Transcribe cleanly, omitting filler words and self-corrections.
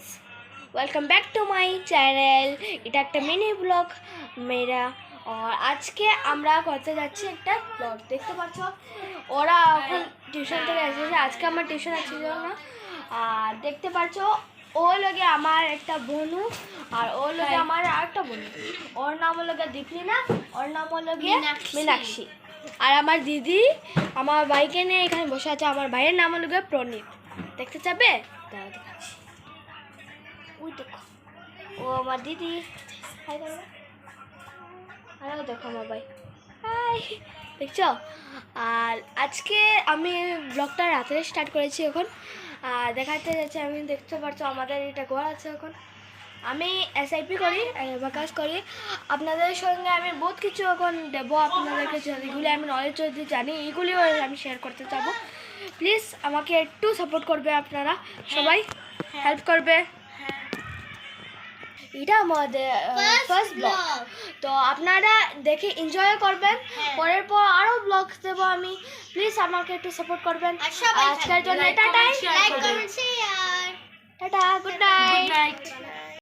Guys, welcome back to my channel. এটা একটা mini blog মেরা। আর আজকে আমরা করতে যাচ্ছি একটা ব্লগ। দেখতে পাচ্ছ ওরা এখন টিউশন থেকে এসেছে, আজকে আমার টিউশন আছে না। আর দেখতে পাচ্ছ ও লগে আমার একটা বনু আর ও লগে আমার আরেকটা বনু। ওর নাম হলো দীপলিনা, ওর নাম হলো মীনাক্ষী। আর আমার দিদি আমার ভাইকে নিয়ে এখানে বসে আছে। আমার ভাইয়ের নাম হলো প্রণীত। দেখতে চাবে? দেখাচ্ছি। ওই দেখো, ও আমার দিদি। হাই করো। আরও দেখো আমার ভাই। হাই, দেখছো? আর আজকে আমি ব্লগটা রাত্রে স্টার্ট করেছি। এখন দেখাতে যাচ্ছি। আমি দেখতে পাচ্ছ আমাদের এটা ঘর আছে। এখন আমি SIP করি, কাজ করি। আপনাদের সঙ্গে আমি বহুত কিছু এখন দেবো আপনাদেরকে, যেগুলি আমি নলেজ যদি জানি এইগুলিও আমি শেয়ার করতে চাবো। প্লিজ আমাকে একটু সাপোর্ট করবে, আপনারা সবাই হেল্প করবে। এটা আমাদের ফার্স্ট ব্লগ, তো আপনারা দেখে এনজয় করবেন। পরের পর আরও ব্লগ দেবো আমি। প্লিজ আমাকে একটু সাপোর্ট করবেন। আজকের জন্য টাটা, গুড নাইট।